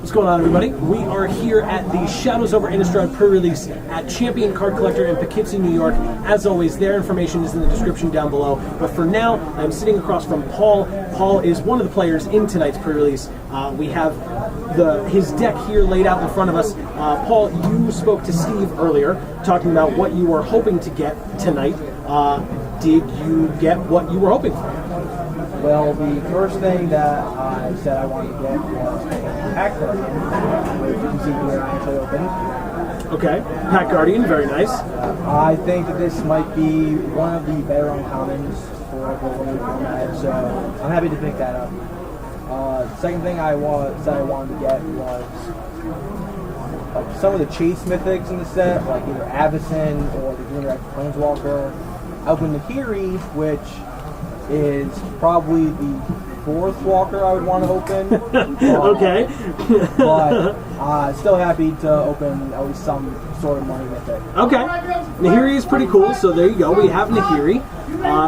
What's going on, everybody? We are here at the Shadows over Innistrad pre-release at Champion Card Collector in Poughkeepsie, New York. As always, their information is in the description down below. But for now, I'm sitting across from Paul. Paul is one of the players in tonight's pre-release. We have his deck here laid out in front of us. Paul, you spoke to Steve earlier, talking about what you were hoping to get tonight. Did you get what you were hoping for? Well, the first thing that I said I wanted to get was a Pack Guardian, which you can see here actually opened. Okay, Pack Guardian, very nice. I think that this might be one of the better uncommons for the limited format, so I'm happy to pick that up. The second thing I said I wanted to get was some of the chase mythics in the set, like either Avacyn or the Green Red Planeswalker. I opened the Nahiri, which is probably the fourth walker I would want to open. Okay. But still happy to open at least some sort of money with it. Okay. Nahiri is pretty cool, so there you go. We have Nahiri.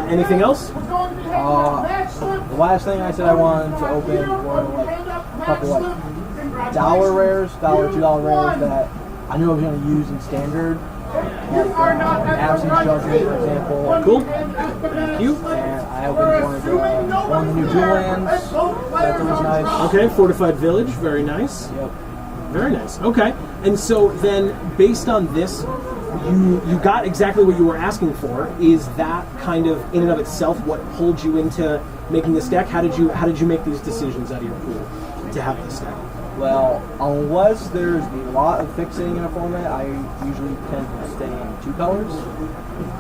Anything else? The last thing I said I wanted to open were like a couple like $1 rares, $1, $2 rares that I knew I was going to use in standard. Like Absence Judgment, for example. Cool. Thank you. And I opened one of the new dual lands. That's always nice. Okay, Fortified Village, very nice. Yep. Very nice. Okay. And so then, based on this, you got exactly what you were asking for. Is that kind of in and of itself what pulled you into making this deck? How did you make these decisions out of your pool to have this deck? Well, unless there's a lot of fixing in a format, I usually tend to stay in 2 colors.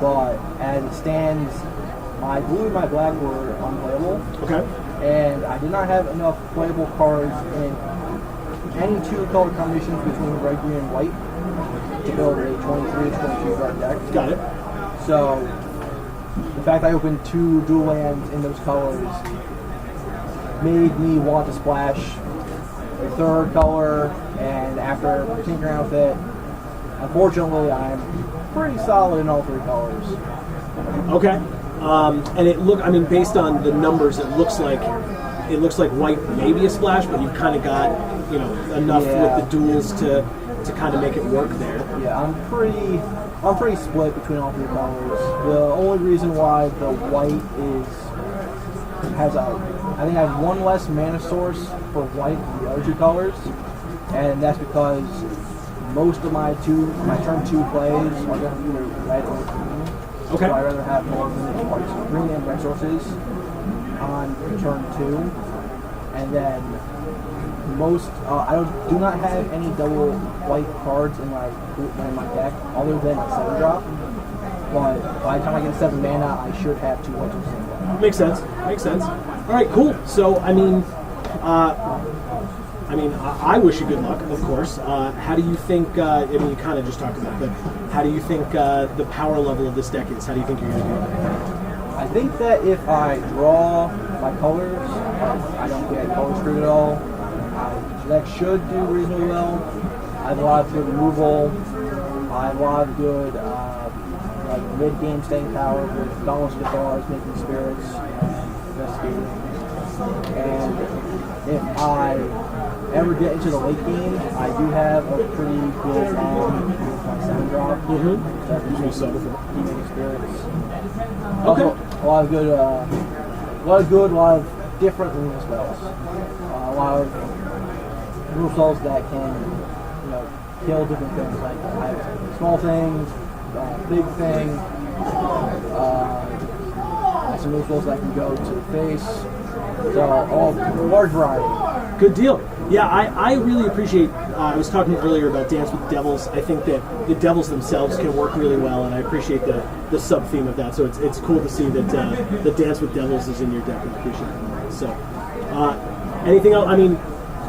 But as it stands, my blue and my black were unplayable. Okay. And I did not have enough playable cards in any 2-color combinations between red, green, and white to build a 23-22 card deck. Got it. So the fact I opened 2 dual lands in those colors made me want to splash a third color, and after tinkering around with it, unfortunately, I'm pretty solid in all 3 colors. Okay. And based on the numbers, it looks like white may be a splash, but you've kind of got, enough with the duels to kind of make it work there. Yeah, I'm pretty split between all 3 colors. The only reason why the white I think I have 1 less mana source for white than the other 2 colors, and that's because most of my turn 2 plays are going to be either red or green. Okay. So I'd rather have more green and red sources on turn 2, and then I do not have any double white cards in my deck other than a 7-drop. But by the time I get 7 mana, I should have 2 white sources in there. Makes sense. All right, cool. So, I wish you good luck, of course. How do you think, you kind of just talked about it, but how do you think the power level of this deck is? How do you think you're going to do? I think that if I draw my colors, I don't get color screwed at all. The deck should do reasonably well. I have a lot of good removal. I have a lot of good mid-game staying power with Dauntless Guitars, Making Spirits, Investigating. And if I ever get into the late game, I do have a pretty good with my 7-drop. That Making Spirits. Also, a lot of different removal spells. A lot of removal spells that can, kill different things. Like I have small things, big thing, some removal spells that can go to the face. So a large variety. Good deal. Yeah, I really appreciate, I was talking earlier about Dance with Devils. I think that the Devils themselves can work really well, and I appreciate the sub-theme of that. So it's cool to see that the Dance with Devils is in your deck, and I appreciate it. So, anything else?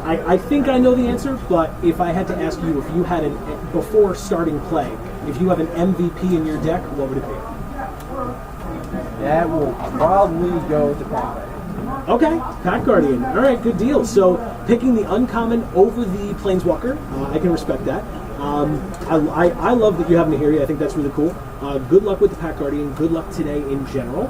I think I know the answer, but if I had to ask you, if you had before starting play, if you have an MVP in your deck, what would it be? That will probably go to Pack. Okay, Pack Guardian. All right, good deal. So picking the uncommon over the Planeswalker, I can respect that. I love that you have Nahiri. I think that's really cool. Good luck with the Pack Guardian. Good luck today in general.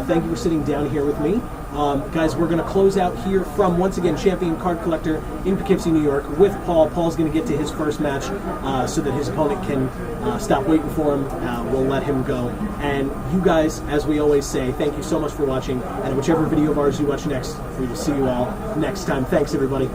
Thank you for sitting down here with me. Guys, we're going to close out here from, once again, Champion Card Collector in Poughkeepsie, New York, with Paul. Paul's going to get to his first match so that his opponent can stop waiting for him. We'll let him go. And you guys, as we always say, thank you so much for watching. And whichever video of ours you watch next, we will see you all next time. Thanks, everybody.